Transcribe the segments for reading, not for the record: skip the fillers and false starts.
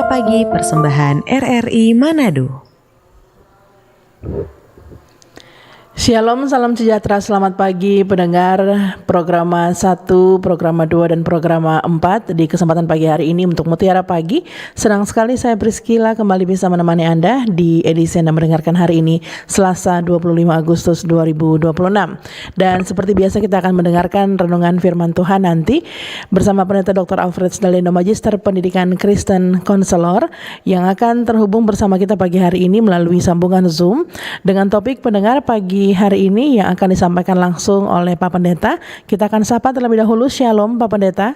Pagi persembahan RRI Manado. Shalom, salam sejahtera, selamat pagi pendengar programa 1, programa 2, dan programa 4 di kesempatan pagi hari ini untuk Mutiara Pagi. Senang sekali saya Priscilla kembali bisa menemani Anda di edisi Anda mendengarkan hari ini Selasa 25 Agustus 2026. Dan seperti biasa kita akan mendengarkan renungan firman Tuhan nanti bersama Pendeta Dr. Alfred Sdaleno, Magister Pendidikan Kristen Konselor, yang akan terhubung bersama kita pagi hari ini melalui sambungan Zoom dengan topik pendengar pagi hari ini yang akan disampaikan langsung oleh Pak Pendeta. Kita akan sapa terlebih dahulu. Shalom Pak Pendeta.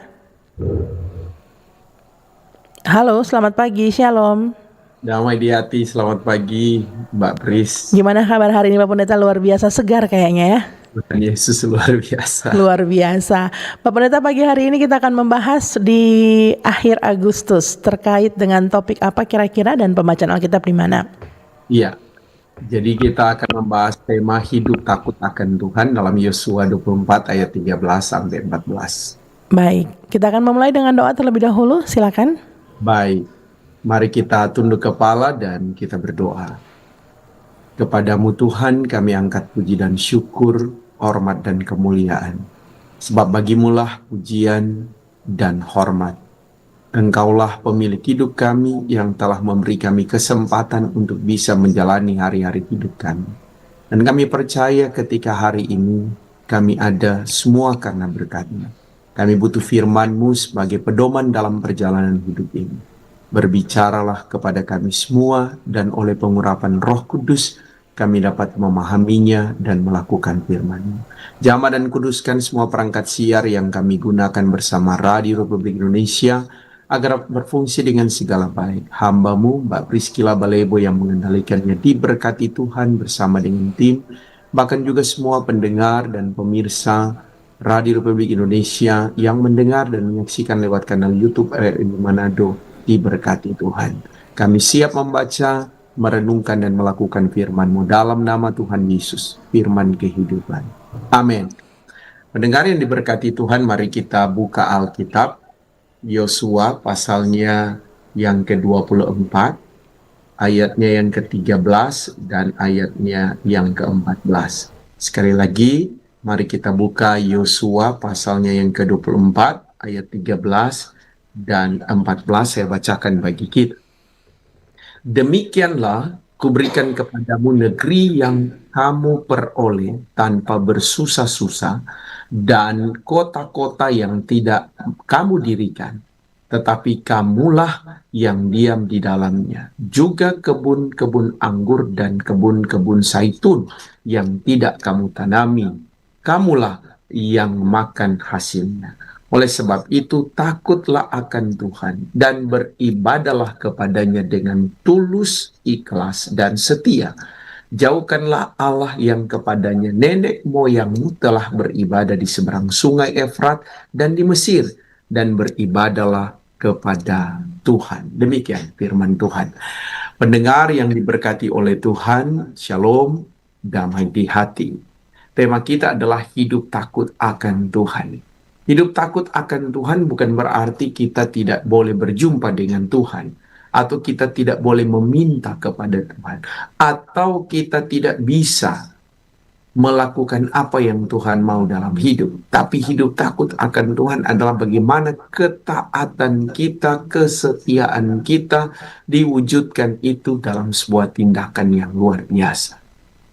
Halo, selamat pagi. Shalom. Damai di hati, selamat pagi Mbak Pris. Gimana kabar hari ini Pak Pendeta? Luar biasa segar kayaknya ya. Tuhan Yesus luar biasa. Luar biasa. Pak Pendeta, pagi hari ini kita akan membahas di akhir Agustus terkait dengan topik apa kira-kira dan pembacaan Alkitab di mana? Iya. Jadi kita akan membahas tema hidup takut akan Tuhan dalam Yosua 24 ayat 13 sampai 14. Baik, kita akan memulai dengan doa terlebih dahulu, silakan. Baik, mari kita tunduk kepala dan kita berdoa. Kepadamu Tuhan kami angkat puji dan syukur, hormat dan kemuliaan. Sebab bagimulah pujian dan hormat. Engkaulah pemilik hidup kami yang telah memberi kami kesempatan untuk bisa menjalani hari-hari hidup kami. Dan kami percaya ketika hari ini kami ada semua karena berkat-Mu. Kami butuh firman-Mu sebagai pedoman dalam perjalanan hidup ini. Berbicaralah kepada kami semua dan oleh pengurapan Roh Kudus kami dapat memahaminya dan melakukan firman-Mu. Jamah dan kuduskan semua perangkat siar yang kami gunakan bersama Radio Republik Indonesia agar berfungsi dengan segala baik. Hamba-Mu, Mbak Priscilla Balebo yang mengendalikannya, diberkati Tuhan bersama dengan tim, bahkan juga semua pendengar dan pemirsa Radio Republik Indonesia yang mendengar dan menyaksikan lewat kanal YouTube RRI Manado, diberkati Tuhan. Kami siap membaca, merenungkan dan melakukan firman-Mu dalam nama Tuhan Yesus, firman kehidupan. Amin. Pendengar yang diberkati Tuhan, mari kita buka Alkitab. Yosua pasalnya yang ke-24, ayatnya yang ke-13 dan ayatnya yang ke-14. Sekali lagi, mari kita buka Yosua pasalnya yang ke-24, ayat 13 dan 14, saya bacakan bagi kita. Demikianlah kuberikan kepadamu negeri yang kamu peroleh tanpa bersusah-susah, dan kota-kota yang tidak kamu dirikan, tetapi kamulah yang diam di dalamnya. Juga kebun-kebun anggur dan kebun-kebun zaitun yang tidak kamu tanami, kamulah yang makan hasilnya. Oleh sebab itu, takutlah akan Tuhan dan beribadalah kepadanya dengan tulus, ikhlas, dan setia. Jauhkanlah Allah yang kepadanya nenek moyangmu telah beribadah di seberang sungai Efrat dan di Mesir, dan beribadalah kepada Tuhan. Demikian firman Tuhan. Pendengar yang diberkati oleh Tuhan, shalom, damai di hati. Tema kita adalah hidup takut akan Tuhan. Hidup takut akan Tuhan bukan berarti kita tidak boleh berjumpa dengan Tuhan, atau kita tidak boleh meminta kepada Tuhan, atau kita tidak bisa melakukan apa yang Tuhan mau dalam hidup. Tapi hidup takut akan Tuhan adalah bagaimana ketaatan kita, kesetiaan kita diwujudkan itu dalam sebuah tindakan yang luar biasa.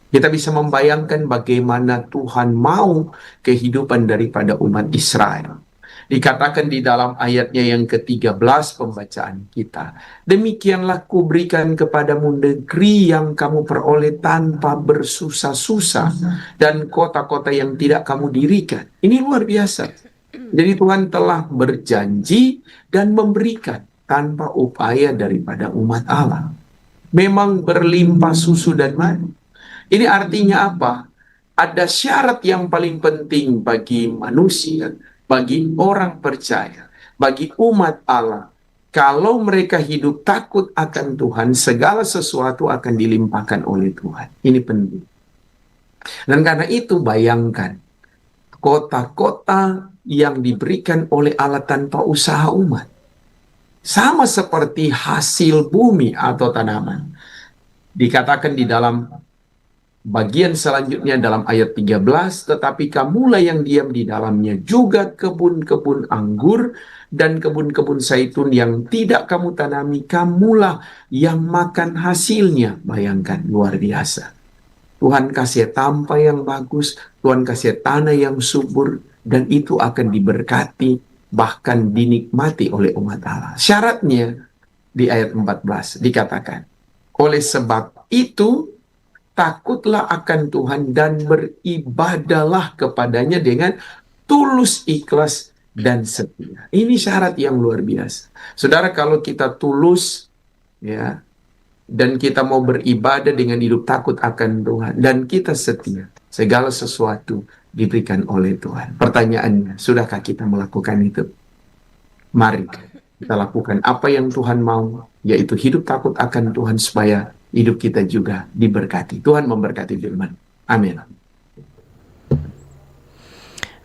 Kita bisa membayangkan bagaimana Tuhan mau kehidupan daripada umat Israel. Dikatakan di dalam ayatnya yang ke-13 pembacaan kita. Demikianlah kuberikan kepadamu negeri yang kamu peroleh tanpa bersusah-susah, dan kota-kota yang tidak kamu dirikan. Ini luar biasa. Jadi Tuhan telah berjanji dan memberikan tanpa upaya daripada umat Allah. Memang berlimpah susu dan madu. Ini artinya apa? Ada syarat yang paling penting bagi manusia, bagi orang percaya, bagi umat Allah. Kalau mereka hidup takut akan Tuhan, segala sesuatu akan dilimpahkan oleh Tuhan. Ini penting. Dan karena itu bayangkan, kota-kota yang diberikan oleh Allah tanpa usaha umat. Sama seperti hasil bumi atau tanaman. Dikatakan di dalam bagian selanjutnya dalam ayat 13, tetapi kamulah yang diam di dalamnya, juga kebun-kebun anggur dan kebun-kebun zaitun yang tidak kamu tanami, kamulah yang makan hasilnya. Bayangkan, luar biasa. Tuhan kasih tanpa yang bagus, Tuhan kasih tanah yang subur, dan itu akan diberkati, bahkan dinikmati oleh umat Allah. Syaratnya di ayat 14 dikatakan, oleh sebab itu takutlah akan Tuhan dan beribadalah kepadanya dengan tulus, ikhlas, dan setia. Ini syarat yang luar biasa. Saudara, kalau kita tulus, ya, dan kita mau beribadah dengan hidup takut akan Tuhan, dan kita setia, segala sesuatu diberikan oleh Tuhan. Pertanyaannya, sudahkah kita melakukan itu? Mari kita lakukan apa yang Tuhan mau, yaitu hidup takut akan Tuhan, supaya hidup kita juga diberkati. Tuhan memberkati firman. Amin.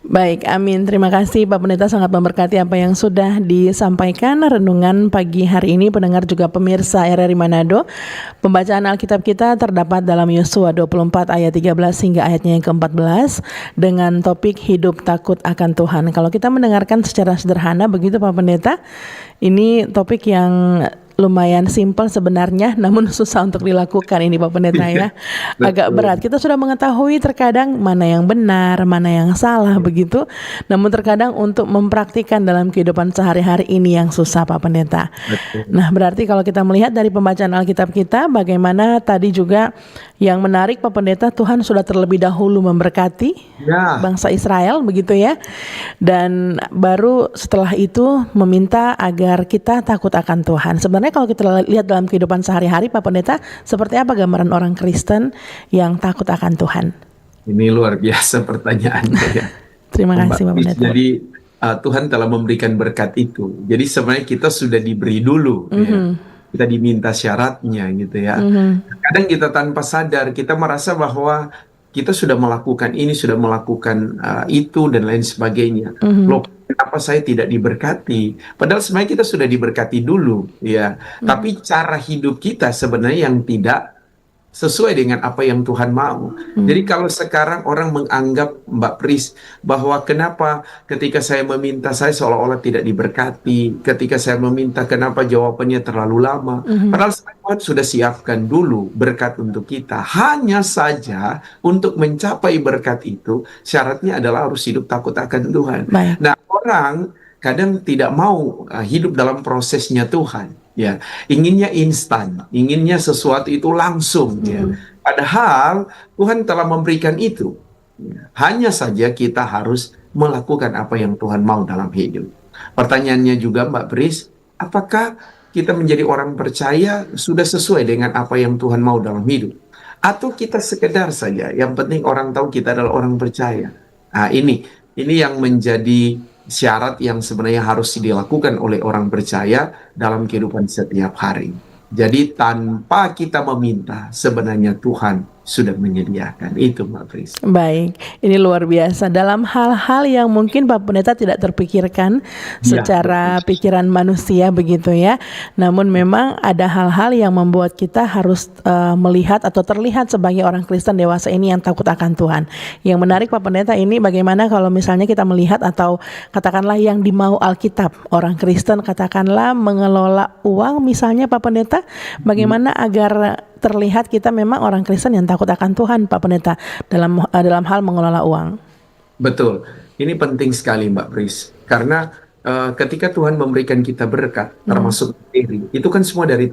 Baik, amin. Terima kasih Pak Pendeta, sangat memberkati apa yang sudah disampaikan renungan pagi hari ini, pendengar juga pemirsa RRI Manado. Pembacaan Alkitab kita terdapat dalam Yosua 24 ayat 13 hingga ayatnya yang ke-14 dengan topik hidup takut akan Tuhan. Kalau kita mendengarkan secara sederhana begitu Pak Pendeta, ini topik yang lumayan simpel sebenarnya, namun susah untuk dilakukan ini Pak Pendeta ya. Agak berat. Kita sudah mengetahui terkadang mana yang benar, mana yang salah begitu. Namun terkadang untuk mempraktikkan dalam kehidupan sehari-hari ini yang susah Pak Pendeta. Nah, berarti kalau kita melihat dari pembacaan Alkitab kita, bagaimana tadi juga yang menarik Pak Pendeta, Tuhan sudah terlebih dahulu memberkati bangsa Israel begitu ya. Dan baru setelah itu meminta agar kita takut akan Tuhan. Sebenarnya kalau kita lihat dalam kehidupan sehari-hari Pak Pendeta, seperti apa gambaran orang Kristen yang takut akan Tuhan? Ini luar biasa pertanyaannya ya. Terima kasih Pak Pendeta. Jadi Tuhan telah memberikan berkat itu. Jadi sebenarnya kita sudah diberi dulu ya. Kita diminta syaratnya gitu ya. Kadang kita tanpa sadar, kita merasa bahwa kita sudah melakukan ini, sudah melakukan itu dan lain sebagainya. Loh, kenapa saya tidak diberkati? Padahal sebenarnya kita sudah diberkati dulu, ya. Tapi cara hidup kita sebenarnya yang tidak sesuai dengan apa yang Tuhan mau. Jadi kalau sekarang orang menganggap, Mbak Pris, bahwa kenapa ketika saya meminta saya seolah-olah tidak diberkati, ketika saya meminta kenapa jawabannya terlalu lama. Padahal Tuhan sudah siapkan dulu berkat untuk kita. Hanya saja untuk mencapai berkat itu, syaratnya adalah harus hidup takut akan Tuhan. Baik. Nah, orang kadang tidak mau hidup dalam prosesnya Tuhan. Ya, inginnya instan, inginnya sesuatu itu langsung. Ya. Padahal Tuhan telah memberikan itu. Ya. Hanya saja kita harus melakukan apa yang Tuhan mau dalam hidup. Pertanyaannya juga Mbak Pris, apakah kita menjadi orang percaya sudah sesuai dengan apa yang Tuhan mau dalam hidup? Atau kita sekedar saja, yang penting orang tahu kita adalah orang percaya. Nah, ini yang menjadi syarat yang sebenarnya harus dilakukan oleh orang percaya dalam kehidupan setiap hari. Jadi tanpa kita meminta, sebenarnya Tuhan sudah menyediakan itu, Mbak Pris. Baik, ini luar biasa. Dalam hal-hal yang mungkin Pak Pendeta tidak terpikirkan secara pikiran manusia begitu ya. Namun memang ada hal-hal yang membuat kita harus melihat atau terlihat sebagai orang Kristen dewasa ini yang takut akan Tuhan. Yang menarik Pak Pendeta ini bagaimana kalau misalnya kita melihat atau katakanlah yang dimau Alkitab, orang Kristen katakanlah mengelola uang misalnya Pak Pendeta, bagaimana agar terlihat kita memang orang Kristen yang takut akan Tuhan Pak Pendeta dalam hal mengelola uang. Betul, ini penting sekali Mbak Pris, karena ketika Tuhan memberikan kita berkat, termasuk diri, itu kan semua dari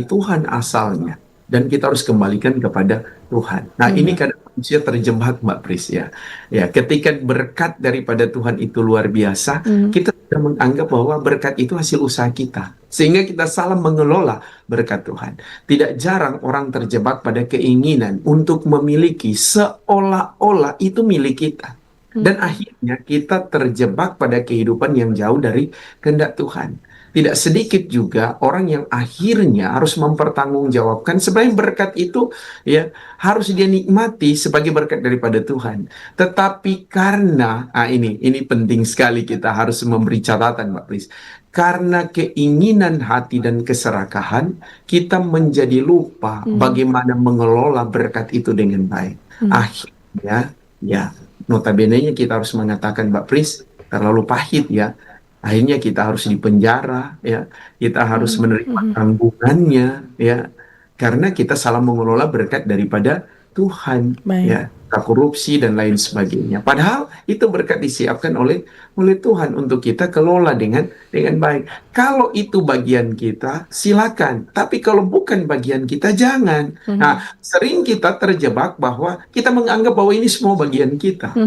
Tuhan asalnya, dan kita harus kembalikan kepada Tuhan. Nah ini kadang manusia terjebak Mbak Pris ya. Ya, ketika berkat daripada Tuhan itu luar biasa, kita sudah menganggap bahwa berkat itu hasil usaha kita, sehingga kita salah mengelola berkat Tuhan. Tidak jarang orang terjebak pada keinginan untuk memiliki seolah-olah itu milik kita. Dan akhirnya kita terjebak pada kehidupan yang jauh dari kehendak Tuhan. tidak sedikit juga orang yang akhirnya harus mempertanggungjawabkan sebenarnya berkat itu ya harus dia nikmati sebagai berkat daripada Tuhan. Tetapi karena ini penting sekali kita harus memberi catatan, Mbak Pris. Karena keinginan hati dan keserakahan, kita menjadi lupa bagaimana mengelola berkat itu dengan baik. Akhirnya, ya, notabene-nya kita harus mengatakan, Mbak Pris, terlalu pahit ya. Akhirnya kita harus dipenjara, ya. Kita harus menerima tanggungannya, ya. Karena kita salah mengelola berkat daripada Tuhan, Baik. ya. Kita korupsi dan lain sebagainya. Padahal itu berkat disiapkan oleh Tuhan untuk kita kelola dengan baik. Kalau itu bagian kita, silakan. Tapi kalau bukan bagian kita, jangan. Nah, sering kita terjebak bahwa kita menganggap bahwa ini semua bagian kita.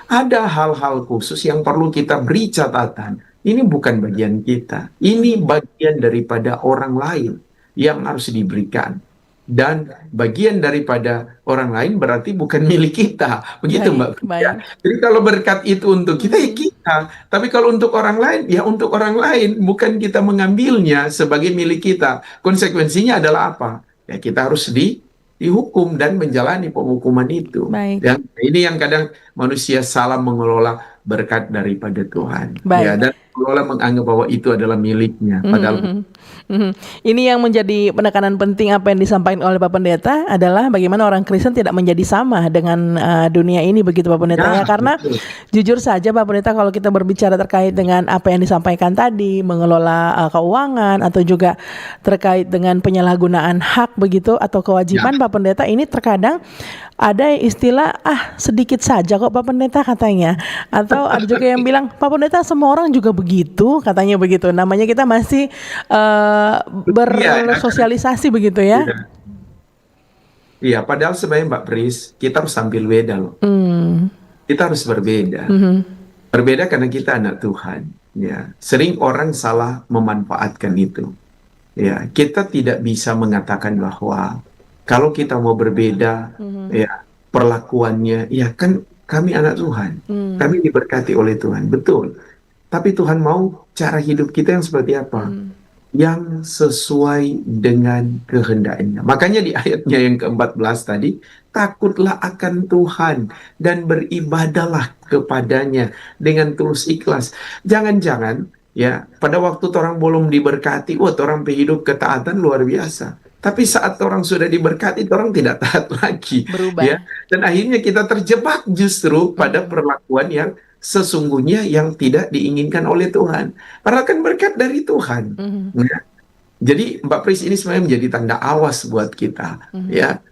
Ada hal-hal khusus yang perlu kita beri catatan. Ini bukan bagian kita. Ini bagian daripada orang lain yang harus diberikan. Dan bagian daripada orang lain berarti bukan milik kita. Begitu, Mbak. Ya. Jadi kalau berkat itu untuk kita, ya kita. Tapi kalau untuk orang lain, ya untuk orang lain. Bukan kita mengambilnya sebagai milik kita. Konsekuensinya adalah apa? Ya kita harus dihukum dan menjalani penghukuman itu. Yang ini yang kadang manusia salah mengelola berkat daripada Tuhan. Ya, dan mengelola menganggap bahwa itu adalah miliknya. Padahal ini yang menjadi penekanan penting apa yang disampaikan oleh Pak Pendeta adalah bagaimana orang Kristen tidak menjadi sama dengan dunia ini, begitu Pak Pendeta ya. Karena jujur saja Pak Pendeta, kalau kita berbicara terkait dengan apa yang disampaikan tadi, mengelola keuangan atau juga terkait dengan penyalahgunaan hak begitu atau kewajiban Pak Pendeta, ini terkadang ada istilah sedikit saja kok Pak Pendeta katanya, atau ada juga yang bilang Pak Pendeta semua orang juga begitu katanya begitu. Namanya kita masih bersosialisasi begitu ya. Iya, padahal sebenarnya Mbak Pris, kita harus tampil beda loh. Kita harus berbeda. Berbeda karena kita anak Tuhan. Ya, sering orang salah memanfaatkan itu. Ya, kita tidak bisa mengatakan bahwa kalau kita mau berbeda, ya perlakuannya, ya kan kami anak Tuhan, kami diberkati oleh Tuhan, betul. Tapi Tuhan mau cara hidup kita yang seperti apa? Yang sesuai dengan kehendaknya. Makanya di ayatnya yang ke-14 tadi, takutlah akan Tuhan dan beribadahlah kepadanya dengan tulus ikhlas. Jangan-jangan ya pada waktu orang belum diberkati, orang hidup ketaatan luar biasa. Tapi saat orang sudah diberkati, orang tidak taat lagi. Berubah. Ya. Dan akhirnya kita terjebak justru pada perlakuan yang sesungguhnya yang tidak diinginkan oleh Tuhan. Padahal kan berkat dari Tuhan. Ya. Jadi Mbak Pris, ini sebenarnya menjadi tanda awas buat kita. Ya.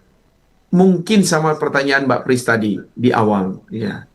Mungkin sama pertanyaan Mbak Pris tadi di awal. Ya.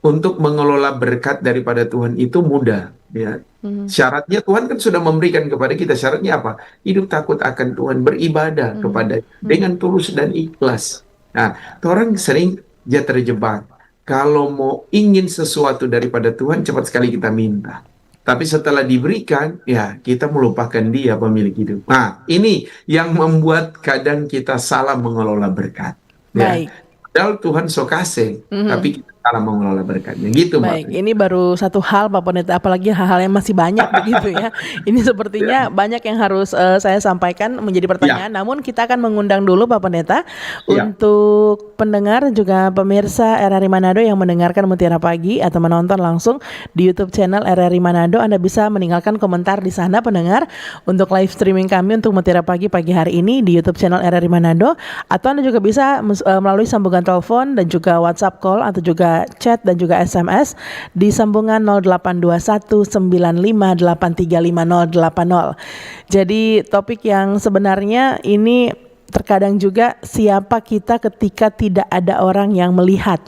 Untuk mengelola berkat daripada Tuhan itu mudah. Ya. Syaratnya Tuhan kan sudah memberikan kepada kita. Syaratnya apa? Hidup takut akan Tuhan, beribadah kepada dengan tulus dan ikhlas. Nah, orang sering dia terjebak. Kalau mau ingin sesuatu daripada Tuhan, cepat sekali kita minta. Tapi setelah diberikan, ya kita melupakan Dia pemilik hidup. Nah, ini yang membuat kadang kita salah mengelola berkat. Ya. Padahal Tuhan so kasih, tapi kita salah mengelola berkatnya. Gitu, Mbak. Baik, ini baru satu hal Pak Pendeta, apalagi hal-hal yang masih banyak begitu ya. Ini sepertinya banyak yang harus saya sampaikan menjadi pertanyaan. Namun kita akan mengundang dulu Pak Pendeta untuk pendengar juga pemirsa RRI Manado yang mendengarkan Mutiara Pagi atau menonton langsung di YouTube channel RRI Manado. Anda bisa meninggalkan komentar di sana pendengar untuk live streaming kami untuk Mutiara Pagi hari ini di YouTube channel RRI Manado, atau Anda juga bisa melalui sambungan telepon dan juga WhatsApp call atau juga chat dan juga SMS di sambungan 082195835080. Jadi topik yang sebenarnya ini terkadang juga siapa kita ketika tidak ada orang yang melihat.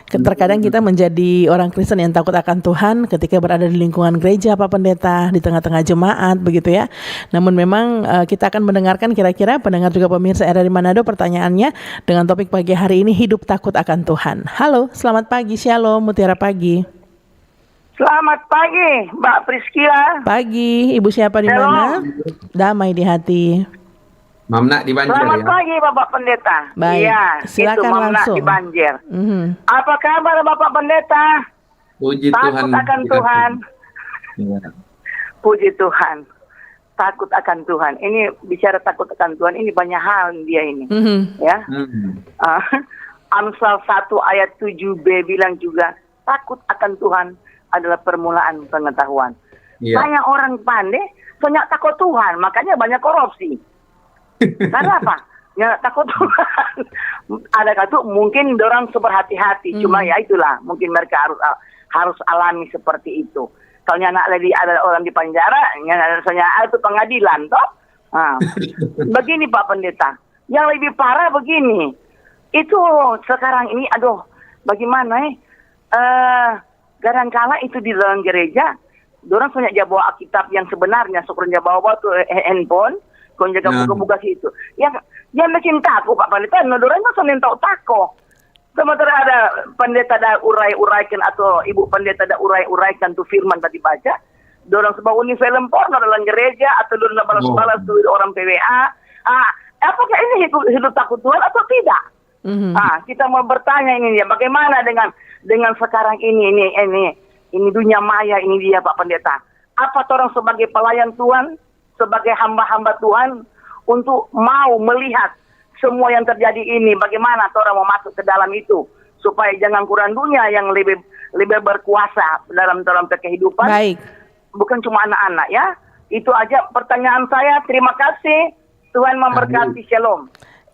Terkadang kita menjadi orang Kristen yang takut akan Tuhan ketika berada di lingkungan gereja Pak Pendeta, di tengah-tengah jemaat begitu ya. Namun memang kita akan mendengarkan kira-kira pendengar juga pemirsa RRI Manado pertanyaannya dengan topik pagi hari ini, hidup takut akan Tuhan. Halo, selamat pagi, Shalom, Mutiara Pagi. Selamat pagi, Mbak Priscila. Pagi, Ibu siapa di mana? Damai di hati. Mamna di Banjar. Selamat pagi Bapak Pendeta. Baik, Iya, silakan itu Mamna langsung. di Banjar. Apa kabar Bapak Pendeta? Puji Takut Tuhan. akan Tuhan. Ya. Puji Tuhan. Takut akan Tuhan. Ini bicara takut akan Tuhan, ini banyak hal dia ini. Ya. Ah, Amsal 1 ayat 7b bilang juga, takut akan Tuhan adalah permulaan pengetahuan. Banyak orang pandai, banyak takut Tuhan, makanya banyak korupsi. Karena apa? Ya takut Tuhan. Ada kata mungkin orang seberhati-hati, cuma ya itulah, mungkin mereka harus alami seperti itu. Kalau anak lagi ada orang di penjara, rasanya itu pengadilan, toh. Nah, begini Pak Pendeta, yang lebih parah begini, itu sekarang ini, bagaimana kadang-kala itu di dalam gereja, orang banyak bawa Alkitab yang sebenarnya, sekurangnya bawa tuh handphone, kau jaga buka-buka situ. Yang mesin takut Pak Pendeta, orang itu seneng tahu takut. Sementara ada pendeta ada urai-uraikan atau ibu pendeta ada urai-uraikan tuh firman tadi baca, dorang sebab ini film porno dalam gereja atau dorang balas-balas tuh orang PWA. Apakah ini hidup takut Tuhan atau tidak? Kita mau bertanya ini ya, bagaimana dengan sekarang ini dunia maya ini dia Pak Pendeta. Apa orang sebagai pelayan Tuhan, sebagai hamba-hamba Tuhan untuk mau melihat semua yang terjadi ini, bagaimana orang mau masuk ke dalam itu supaya jangan kurang dunia yang lebih berkuasa dalam kehidupan. Baik. Bukan cuma anak-anak ya. Itu aja pertanyaan saya. Terima kasih. Tuhan memberkati. Shalom.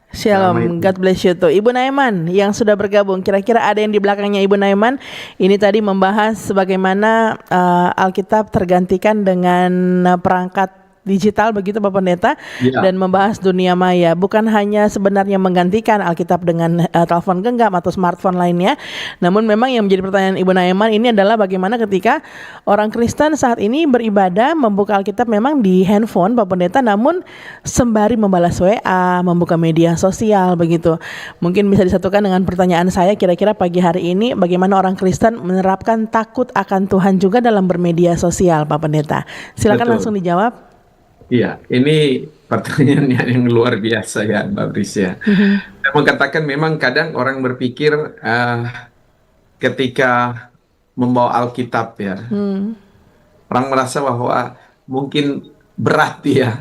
Shalom, God bless you tuh. Ibu Naiman yang sudah bergabung, kira-kira ada yang di belakangnya Ibu Naiman. Ini tadi membahas bagaimana Alkitab tergantikan dengan perangkat digital begitu Bapak Pendeta, dan membahas dunia maya, bukan hanya sebenarnya menggantikan Alkitab dengan telepon genggam atau smartphone lainnya, namun memang yang menjadi pertanyaan Ibu Naiman ini adalah bagaimana ketika orang Kristen saat ini beribadah membuka Alkitab memang di handphone Bapak Pendeta, namun sembari membalas WA, membuka media sosial begitu. Mungkin bisa disatukan dengan pertanyaan saya, kira-kira pagi hari ini bagaimana orang Kristen menerapkan takut akan Tuhan juga dalam bermedia sosial Pak Pendeta. Silakan langsung dijawab. Iya, ini pertanyaan yang luar biasa ya Mbak Pris ya. Saya mau katakan memang kadang orang berpikir ketika membawa Alkitab ya, orang merasa bahwa mungkin berat ya,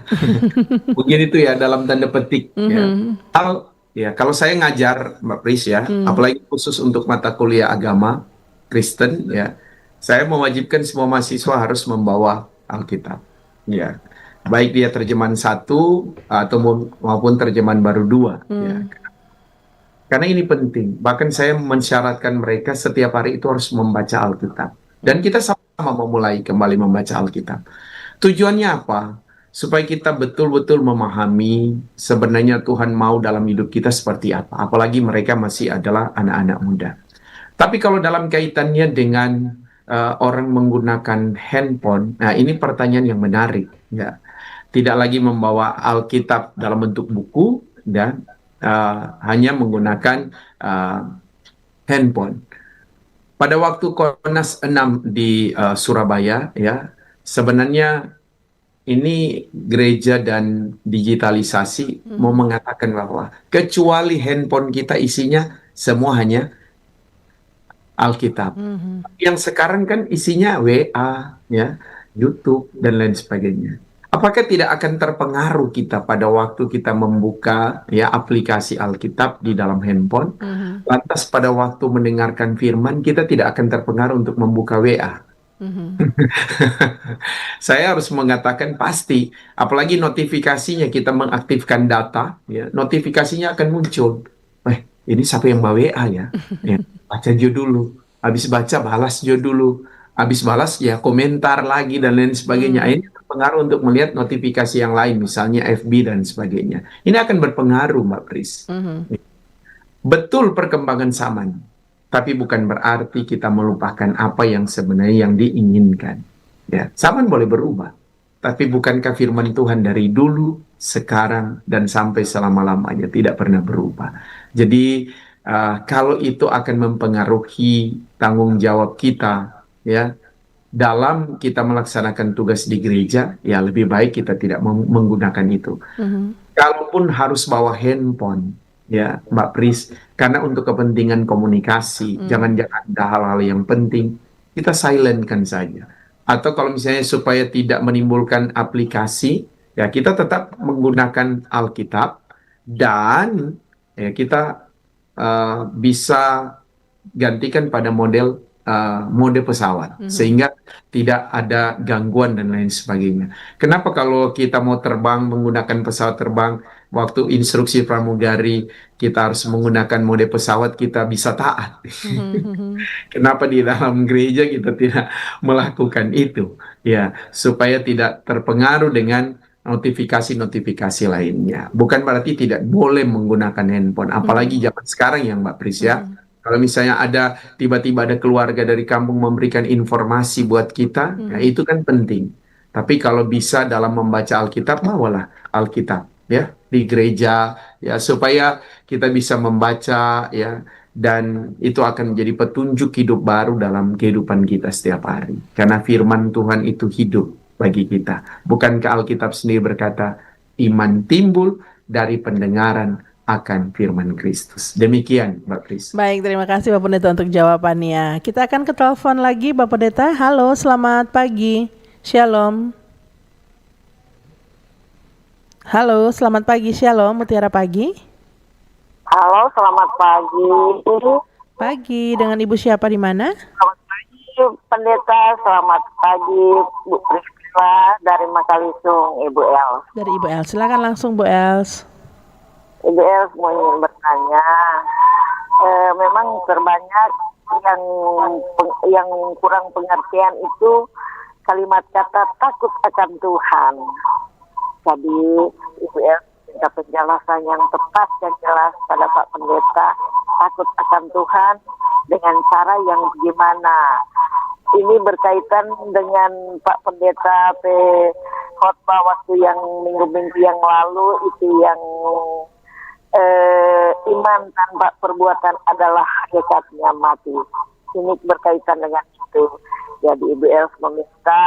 mungkin itu ya dalam tanda petik ya. Kalau saya ngajar Mbak Pris ya, apalagi khusus untuk mata kuliah agama Kristen ya, saya mewajibkan semua mahasiswa harus membawa Alkitab ya. Baik dia terjemahan 1 atau maupun terjemahan baru 2 ya. Karena ini penting. Bahkan saya mensyaratkan mereka setiap hari itu harus membaca Alkitab. Dan kita sama-sama memulai kembali membaca Alkitab. Tujuannya apa? Supaya kita betul-betul memahami sebenarnya Tuhan mau dalam hidup kita seperti apa. Apalagi mereka masih adalah anak-anak muda. Tapi kalau dalam kaitannya dengan orang menggunakan handphone, nah ini pertanyaan yang menarik ya. Tidak lagi membawa Alkitab dalam bentuk buku dan hanya menggunakan handphone. Pada waktu Konas 6 di Surabaya ya, sebenarnya ini gereja dan digitalisasi mau mengatakan bahwa kecuali handphone kita isinya semua hanya Alkitab. Yang sekarang kan isinya WA ya, YouTube dan lain sebagainya. Apakah tidak akan terpengaruh kita pada waktu kita membuka ya aplikasi Alkitab di dalam handphone, lantas pada waktu mendengarkan firman kita tidak akan terpengaruh untuk membuka WA? Saya harus mengatakan pasti, apalagi notifikasinya kita mengaktifkan data, ya, notifikasinya akan muncul. Ini siapa yang bawa WA ya? Baca jo dulu, habis baca balas jo dulu, habis balas ya komentar lagi dan lain sebagainya. Ini berpengaruh untuk melihat notifikasi yang lain, misalnya FB dan sebagainya. Ini akan berpengaruh, Mbak Pris. Betul perkembangan zaman, tapi bukan berarti kita melupakan apa yang sebenarnya yang diinginkan. Ya, zaman boleh berubah, tapi bukankah firman Tuhan dari dulu, sekarang, dan sampai selama-lamanya tidak pernah berubah. Jadi kalau itu akan mempengaruhi tanggung jawab kita, ya, dalam kita melaksanakan tugas di gereja, ya lebih baik kita tidak menggunakan itu. Kalaupun harus bawa handphone, ya Mbak Pris, karena untuk kepentingan komunikasi, jangan-jangan ada hal-hal yang penting, kita silentkan saja. Atau kalau misalnya supaya tidak menimbulkan aplikasi, ya kita tetap menggunakan Alkitab dan ya kita bisa gantikan pada mode pesawat sehingga tidak ada gangguan dan lain sebagainya. Kenapa kalau kita mau terbang menggunakan pesawat terbang, waktu instruksi pramugari kita harus menggunakan mode pesawat, kita bisa taat? Kenapa di dalam gereja kita tidak melakukan itu? Ya, supaya tidak terpengaruh dengan notifikasi-notifikasi lainnya. Bukan berarti tidak boleh menggunakan handphone, apalagi zaman sekarang ya Mbak Pris ya. Kalau misalnya tiba-tiba ada keluarga dari kampung memberikan informasi buat kita, ya itu kan penting. Tapi kalau bisa dalam membaca Alkitab, bawalah Alkitab ya di gereja ya supaya kita bisa membaca ya, dan itu akan menjadi petunjuk hidup baru dalam kehidupan kita setiap hari. Karena firman Tuhan itu hidup bagi kita. Bukankah Alkitab sendiri berkata, iman timbul dari pendengaran akan firman Kristus. Demikian, Mbak Pris. Baik, terima kasih Bapak Pendeta untuk jawabannya. Kita akan ke telepon lagi Bapak Pendeta. Halo, selamat pagi. Shalom. Halo, selamat pagi. Shalom, Mutiara Pagi. Halo, selamat pagi. Pagi, dengan Ibu siapa di mana? Selamat pagi, Pendeta. Selamat pagi, Bu Priscilla dari Makalisung, Ibu Els. Dari Ibu Els. Silakan langsung Bu Els. Ibu Els mau ingin bertanya, memang terbanyak yang kurang pengertian itu kalimat kata takut akan Tuhan. Jadi Ibu Els minta penjelasan yang tepat dan jelas pada Pak Pendeta, takut akan Tuhan dengan cara yang bagaimana. Ini berkaitan dengan Pak Pendeta khotbah waktu yang minggu-minggu yang lalu itu yang iman tanpa perbuatan adalah hakikatnya mati. Ini berkaitan dengan itu. Jadi Ibu Els meminta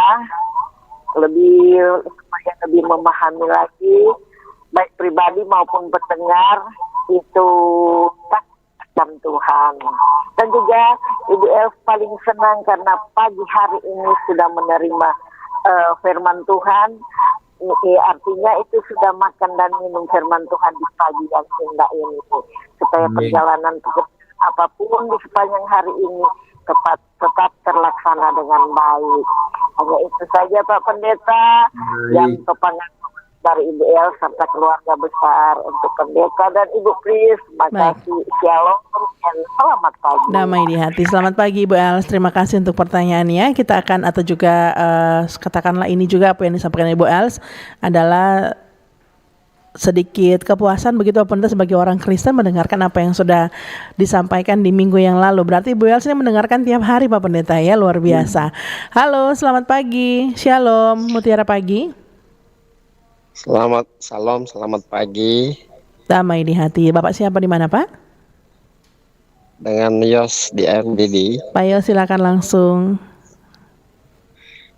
supaya lebih memahami lagi, baik pribadi maupun pendengar, itu takut Tuhan. Dan juga Ibu Els paling senang karena pagi hari ini sudah menerima firman Tuhan. Artinya itu sudah makan dan minum firman Tuhan di pagi yang indah ini, supaya perjalanan apapun di sepanjang hari ini tetap terlaksana dengan baik. Hanya itu saja Pak Pendeta yang kepangan dari Ibu El serta keluarga besar untuk Pendeta dan Ibu Pris. Terima kasih. Shalom dan selamat pagi. Damai di hati. Selamat pagi Ibu Els. Terima kasih untuk pertanyaannya. Kita akan atau juga katakanlah ini juga apa yang disampaikan Ibu Els adalah sedikit kepuasan begitu Pak Pendeta sebagai orang Kristen mendengarkan apa yang sudah disampaikan di minggu yang lalu. Berarti Ibu Els ini mendengarkan tiap hari Pak Pendeta ya, luar biasa. Halo, selamat pagi. Shalom, Mutiara Pagi. Selamat pagi. Damai di hati. Bapak siapa di mana Pak? Dengan Yos di RDD. Pak Yos silakan langsung.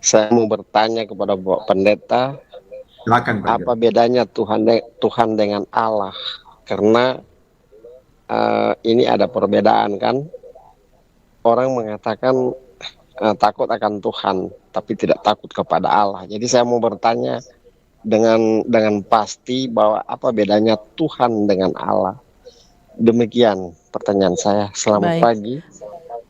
Saya mau bertanya kepada Bapak Pendeta, Silakan, Pak. apa bedanya Tuhan dengan Allah? Karena ini ada perbedaan kan. Orang mengatakan takut akan Tuhan, tapi tidak takut kepada Allah. Jadi saya mau bertanya dengan pasti bahwa apa bedanya Tuhan dengan Allah. Demikian pertanyaan saya. Selamat pagi.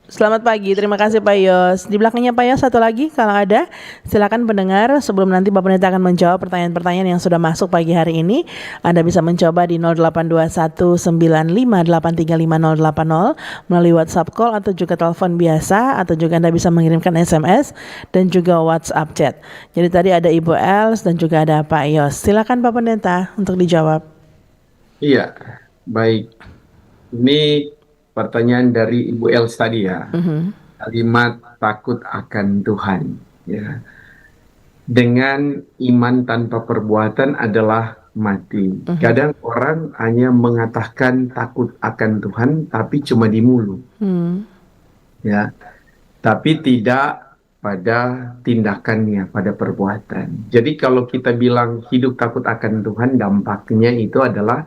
Selamat pagi, terima kasih Pak Yos. Di belakangnya Pak Yos satu lagi kalau ada, silakan pendengar sebelum nanti Bapak Pendeta akan menjawab pertanyaan-pertanyaan yang sudah masuk pagi hari ini. Anda bisa mencoba di 082195835080 melalui WhatsApp call atau juga telepon biasa, atau juga Anda bisa mengirimkan SMS dan juga WhatsApp chat. Jadi tadi ada Ibu Els dan juga ada Pak Yos. Silakan Bapak Pendeta untuk dijawab. Iya, baik. Ini pertanyaan dari Ibu Els tadi ya, kalimat takut akan Tuhan. Ya, dengan iman tanpa perbuatan adalah mati. Kadang orang hanya mengatakan takut akan Tuhan, tapi cuma di mulut, ya, tapi tidak pada tindakannya, pada perbuatan. Jadi kalau kita bilang hidup takut akan Tuhan, dampaknya itu adalah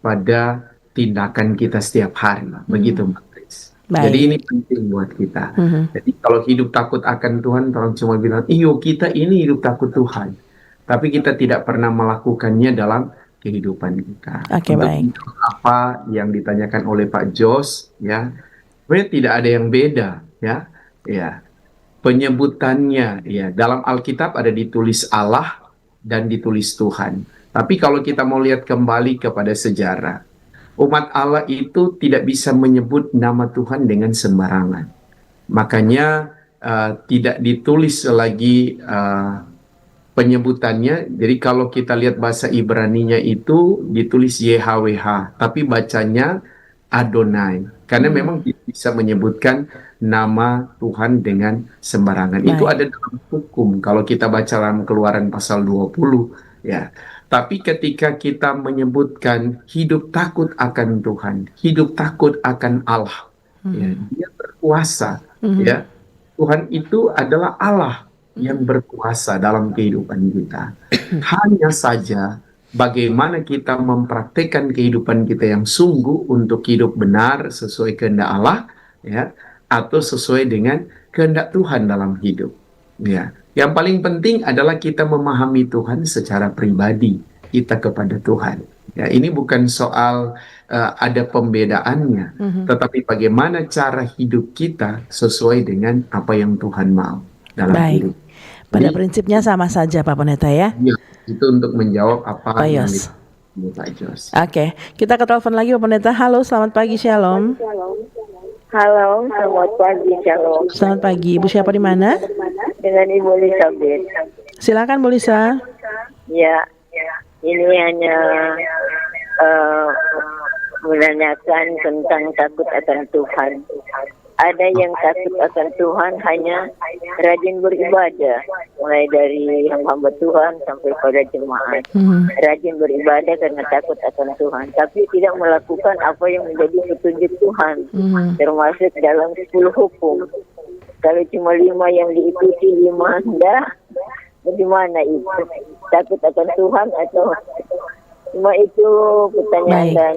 pada tindakan kita setiap hari, begitu Mbak Pris. Jadi Baik. ini penting buat kita. Mhm. Jadi kalau hidup takut akan Tuhan, orang cuma bilang, iyo kita ini hidup takut Tuhan. Tapi kita tidak pernah melakukannya dalam kehidupan kita. Oke, Untuk baik. apa yang ditanyakan oleh Pak Jos, ya, sebenarnya tidak ada yang beda, ya, ya. Penyebutannya, ya, dalam Alkitab ada ditulis Allah dan ditulis Tuhan. Tapi kalau kita mau lihat kembali kepada sejarah, umat Allah itu tidak bisa menyebut nama Tuhan dengan sembarangan. Makanya tidak ditulis lagi penyebutannya. Jadi kalau kita lihat bahasa Ibraninya itu ditulis YHWH, tapi bacanya Adonai. Karena memang tidak bisa menyebutkan nama Tuhan dengan sembarangan. Itu Baik. ada dalam hukum. Kalau kita baca dalam Keluaran pasal 20, ya. Tapi ketika kita menyebutkan hidup takut akan Tuhan, hidup takut akan Allah, ya, Dia berkuasa, ya. Tuhan itu adalah Allah yang berkuasa dalam kehidupan kita. Hanya saja bagaimana kita mempraktekkan kehidupan kita yang sungguh untuk hidup benar sesuai kehendak Allah, ya, atau sesuai dengan kehendak Tuhan dalam hidup. Ya, yang paling penting adalah kita memahami Tuhan secara pribadi, kita kepada Tuhan. Ya, ini bukan soal ada pembedaannya, tetapi bagaimana cara hidup kita sesuai dengan apa yang Tuhan mau dalam Baik. hidup. Pada Jadi, prinsipnya sama saja Pak Pendeta ya. ya, itu untuk menjawab apa Pak yang Yos. ditanya Pak Jos. Oke, kita ke telepon lagi Pak Pendeta. Halo, selamat pagi, Shalom. Halo, selamat pagi, Shalom. Selamat pagi, Ibu siapa di mana? Dengan Ibu Elizabeth. Silakan Bu Lisa. Ya, ini hanya menanyakan tentang takut akan Tuhan. Ada yang takut akan Tuhan hanya rajin beribadah, mulai dari hamba Tuhan sampai pada jemaat. Rajin beribadah karena takut akan Tuhan, tapi tidak melakukan apa yang menjadi petunjuk Tuhan, termasuk dalam 10 hukum. Kalau cuma 5 yang diikuti, 5 enggak, bagaimana itu? Takut akan Tuhan atau cuma itu pertanyaan. Baik. Dan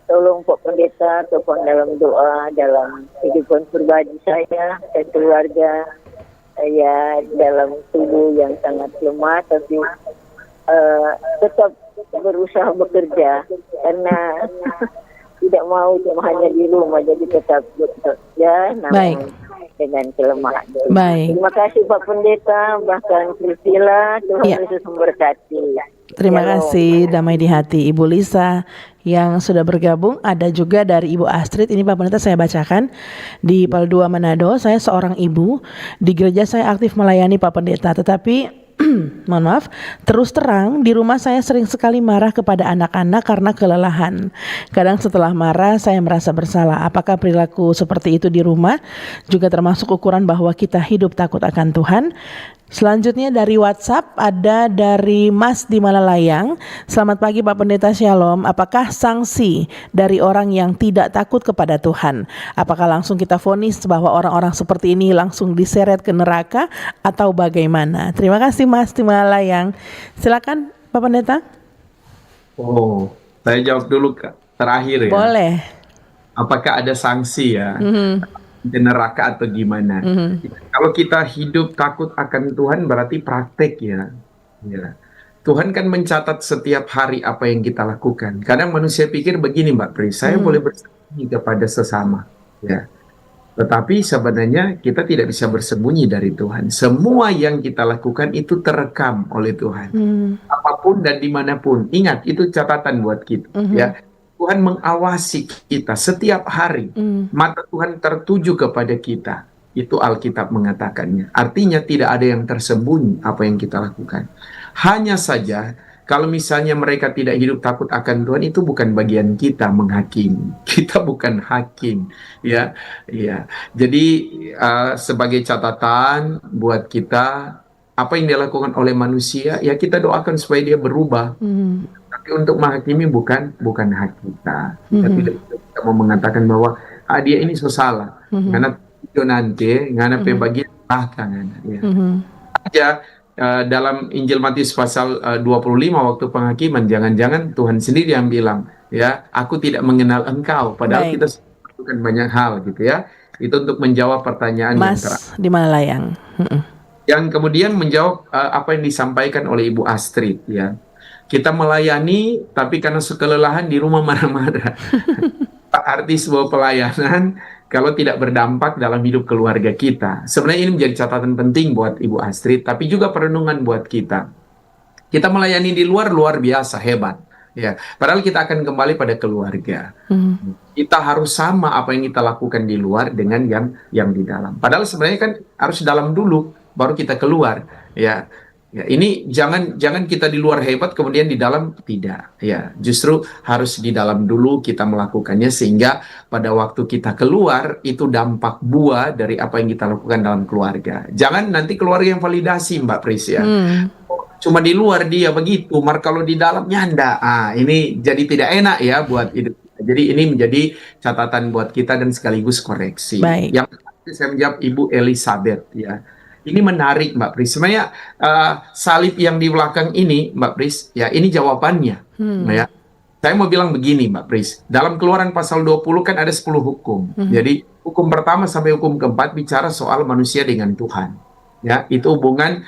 tolong Pak Pendeta tolong dalam doa dalam kehidupan pribadi saya dan keluarga saya dalam tubuh yang sangat lemah, tapi tetap berusaha bekerja karena tidak mau cuma hanya di rumah, jadi tetap bekerja Baik. namun dengan kelemahan. Baik. Terima kasih Pak Pendeta, bahkan Priscilla, Tuhan Ya. Yesus memberkati. Terima Shalom. kasih, damai di hati Ibu Lisa yang sudah bergabung. Ada juga dari Ibu Astrid. Ini Pak Pendeta saya bacakan di Pal 2 Manado. Saya seorang ibu, di gereja saya aktif melayani Pak Pendeta, tetapi mohon maaf, terus terang di rumah saya sering sekali marah kepada anak-anak karena kelelahan. Kadang setelah marah saya merasa bersalah. Apakah perilaku seperti itu di rumah juga termasuk ukuran bahwa kita hidup takut akan Tuhan? Selanjutnya dari WhatsApp ada dari Mas di Malalayang. Selamat pagi Pak Pendeta, Shalom. Apakah sanksi dari orang yang tidak takut kepada Tuhan? Apakah langsung kita vonis bahwa orang-orang seperti ini langsung diseret ke neraka atau bagaimana? Terima kasih Mas di Malalayang. Silakan Pak Pendeta. Oh, saya jawab dulu terakhir ya. Boleh. Apakah ada sanksi ya? Di neraka atau gimana? Kalau kita hidup takut akan Tuhan berarti praktek ya. Ya. Tuhan kan mencatat setiap hari apa yang kita lakukan. Kadang manusia pikir begini Mbak Pri, saya boleh bersembunyi kepada sesama. Ya. Tetapi sebenarnya kita tidak bisa bersembunyi dari Tuhan. Semua yang kita lakukan itu terekam oleh Tuhan. Apapun dan dimanapun. Ingat, itu catatan buat kita. Ya. Tuhan mengawasi kita setiap hari. Mata Tuhan tertuju kepada kita. Itu Alkitab mengatakannya. Artinya tidak ada yang tersembunyi apa yang kita lakukan. Hanya saja kalau misalnya mereka tidak hidup takut akan Tuhan, itu bukan bagian kita menghakimi. Kita bukan hakim, ya. Ya. Jadi sebagai catatan buat kita, apa yang dilakukan oleh manusia, ya kita doakan supaya dia berubah. Tapi untuk menghakimi bukan hak kita. Kita tidak bisa mau mengatakan bahwa dia ini so salah. Karena itu nanti, karena pembagian belakangan. Ya. Aja dalam Injil Matius pasal 25 waktu penghakiman, jangan-jangan Tuhan sendiri yang bilang, ya, aku tidak mengenal engkau. Padahal Baik. kita waktu melakukan banyak hal gitu ya. Itu untuk menjawab pertanyaan yang terakhir. Mas di Malayang. Yang kemudian menjawab apa yang disampaikan oleh Ibu Astrid ya. Kita melayani tapi karena kelelahan di rumah marah-marah. Arti sebuah pelayanan kalau tidak berdampak dalam hidup keluarga kita. Sebenarnya ini menjadi catatan penting buat Ibu Astrid, tapi juga perenungan buat kita. Kita melayani di luar biasa hebat, ya. Padahal kita akan kembali pada keluarga. Kita harus sama apa yang kita lakukan di luar dengan yang di dalam. Padahal sebenarnya kan harus dalam dulu, baru kita keluar, ya. Ya, ini jangan kita di luar hebat kemudian di dalam tidak. Ya, justru harus di dalam dulu kita melakukannya sehingga pada waktu kita keluar itu dampak buah dari apa yang kita lakukan dalam keluarga. Jangan nanti keluarga yang validasi Mbak Pris ya. Cuma di luar dia begitu, mar kalau di dalamnya enggak. Ini jadi tidak enak ya buat hidup. Jadi ini menjadi catatan buat kita dan sekaligus koreksi. Baik. Yang saya menjawab Ibu Elizabeth ya. Ini menarik Mbak Pris. Sebenarnya salib yang di belakang ini Mbak Pris, ya ini jawabannya. Ya. Saya mau bilang begini Mbak Pris. Dalam Keluaran pasal 20 kan ada 10 hukum. Jadi hukum pertama sampai hukum keempat bicara soal manusia dengan Tuhan. Ya, itu hubungan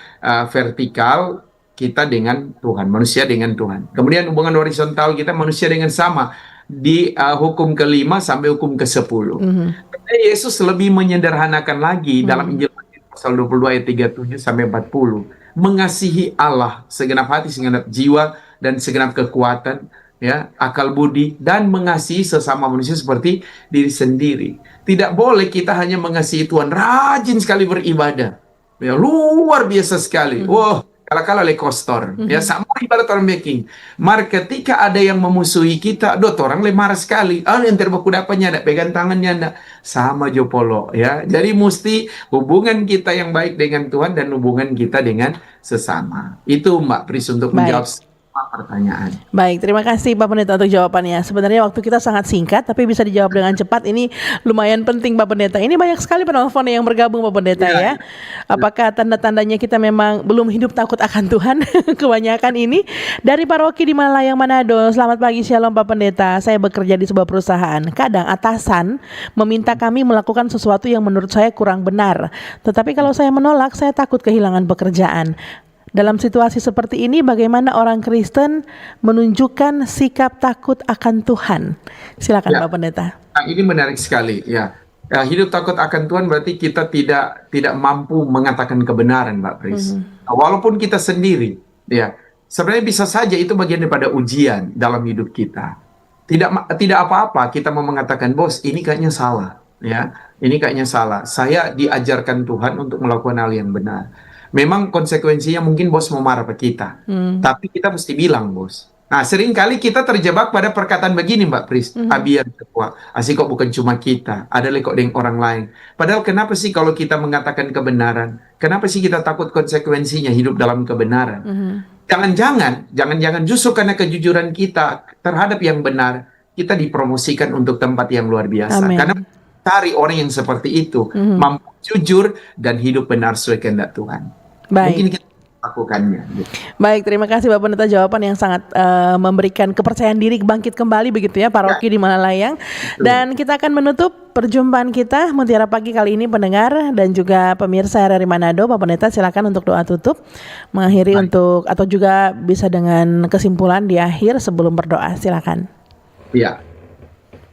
vertikal kita dengan Tuhan, manusia dengan Tuhan. Kemudian hubungan horizontal kita manusia dengan sama di hukum kelima sampai hukum ke-10. Yesus lebih menyederhanakan lagi dalam Injil pasal 22 ayat 37 sampai 40. Mengasihi Allah segenap hati, segenap jiwa dan segenap kekuatan, ya, akal budi, dan mengasihi sesama manusia seperti diri sendiri. Tidak boleh kita hanya mengasihi Tuhan, rajin sekali beribadah. Ya, luar biasa sekali. Wah, kala-kala le kostor. Ya, sama ibarat orang baking. Mar ketika ada yang memusuhi kita, orang le marah sekali. Yang terbaku dapatnya ada pegang tangannya ada. Sama Jopolo ya. Jadi mesti hubungan kita yang baik dengan Tuhan dan hubungan kita dengan sesama. Itu Mbak Pris untuk menjawab pertanyaan. Baik, terima kasih Pak Pendeta untuk jawabannya. Sebenarnya waktu kita sangat singkat, tapi bisa dijawab dengan cepat. Ini lumayan penting Pak Pendeta. Ini banyak sekali penelpon yang bergabung Pak Pendeta ya. Apakah tanda-tandanya kita memang belum hidup takut akan Tuhan? Kebanyakan ini dari paroki di Malayang Manado. Selamat pagi, Shalom Pak Pendeta. Saya bekerja di sebuah perusahaan. Kadang atasan meminta kami melakukan sesuatu yang menurut saya kurang benar. Tetapi kalau saya menolak, saya takut kehilangan pekerjaan. Dalam situasi seperti ini, bagaimana orang Kristen menunjukkan sikap takut akan Tuhan? Silakan Pak Pendeta. Ini menarik sekali ya. Hidup takut akan Tuhan berarti kita tidak mampu mengatakan kebenaran, Mbak Pris. Walaupun kita sendiri, ya sebenarnya bisa saja itu bagian daripada ujian dalam hidup kita. Tidak apa-apa kita mau mengatakan, bos, ini kayaknya salah, ya. Ini kayaknya salah. Saya diajarkan Tuhan untuk melakukan hal yang benar. Memang konsekuensinya mungkin bos mau marah ke kita, tapi kita mesti bilang bos. Nah, seringkali kita terjebak pada perkataan begini Mbak Pris, abiar kok asik kok bukan cuma kita, ada kok dengan orang lain. Padahal kenapa sih kalau kita mengatakan kebenaran, kenapa sih kita takut konsekuensinya hidup dalam kebenaran? Jangan-jangan justru karena kejujuran kita terhadap yang benar, kita dipromosikan untuk tempat yang luar biasa. Amen. Karena cari orang yang seperti itu, mampu jujur dan hidup benar sesuai kehendak Tuhan. Baik. Mungkin kita lakukannya. Baik, terima kasih Bapak Pendeta, jawaban yang sangat memberikan kepercayaan diri bangkit kembali begitu ya paroki di Malayang. Dan kita akan menutup perjumpaan kita Mutiara Pagi kali ini pendengar dan juga pemirsa RRI Manado. Bapak Pendeta silakan untuk doa tutup mengakhiri untuk atau juga bisa dengan kesimpulan di akhir sebelum berdoa, silakan. Ya.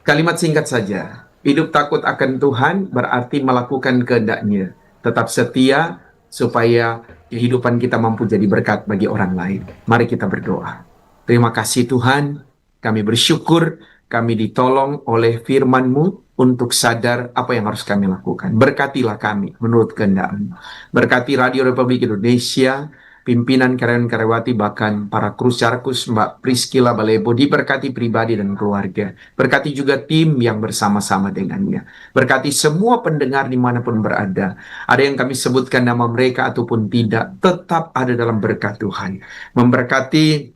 Kalimat singkat saja. Hidup takut akan Tuhan berarti melakukan kehendak-Nya. Tetap setia supaya kehidupan kita mampu jadi berkat bagi orang lain. Mari kita berdoa. Terima kasih Tuhan, kami bersyukur kami ditolong oleh firman-Mu untuk sadar apa yang harus kami lakukan. Berkatilah kami menurut kehendak-Mu. Berkati Radio Republik Indonesia, pimpinan karyawan-karyawati, bahkan para krus-carkus Mbak Priscilla Balebo, diberkati pribadi dan keluarga. Berkati juga tim yang bersama-sama dengannya. Berkati semua pendengar dimanapun berada. Ada yang kami sebutkan nama mereka ataupun tidak, tetap ada dalam berkat Tuhan. Memberkati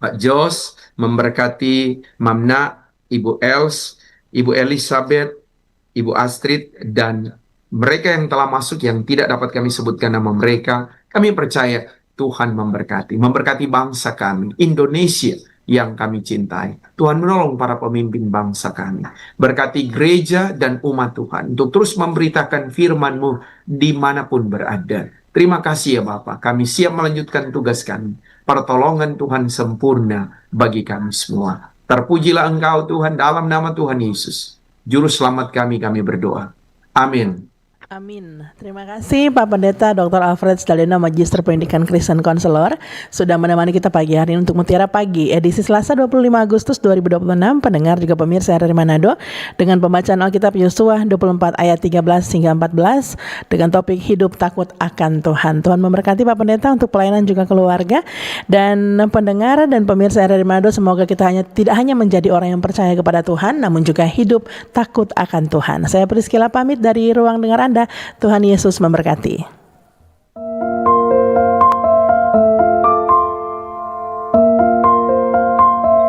Pak Jos, memberkati Mamna, Ibu Els, Ibu Elizabeth, Ibu Astrid, dan mereka yang telah masuk yang tidak dapat kami sebutkan nama mereka. Kami percaya Tuhan memberkati bangsa kami, Indonesia, yang kami cintai. Tuhan menolong para pemimpin bangsa kami. Berkati gereja dan umat Tuhan untuk terus memberitakan firman-Mu dimanapun berada. Terima kasih ya Bapa, kami siap melanjutkan tugas kami. Pertolongan Tuhan sempurna bagi kami semua. Terpujilah Engkau Tuhan dalam nama Tuhan Yesus. Juru selamat kami berdoa. Amin. Amin. Terima kasih Pak Pendeta Dr. Alfred Stalina, Magister Pendidikan Kristen Konselor, sudah menemani kita pagi hari ini untuk Mutiara Pagi, edisi Selasa 25 Agustus 2026, pendengar juga pemirsa RRI Manado, dengan pembacaan Alkitab Yosua 24 ayat 13 hingga 14, dengan topik hidup takut akan Tuhan. Tuhan memberkati Pak Pendeta untuk pelayanan juga keluarga, dan pendengar dan pemirsa RRI Manado, semoga kita tidak hanya menjadi orang yang percaya kepada Tuhan, namun juga hidup takut akan Tuhan. Saya Priscilla pamit dari ruang dengar Anda. Tuhan Yesus memberkati.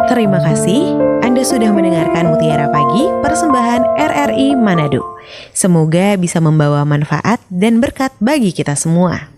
Terima kasih Anda sudah mendengarkan Mutiara Pagi, persembahan RRI Manado. Semoga bisa membawa manfaat dan berkat bagi kita semua.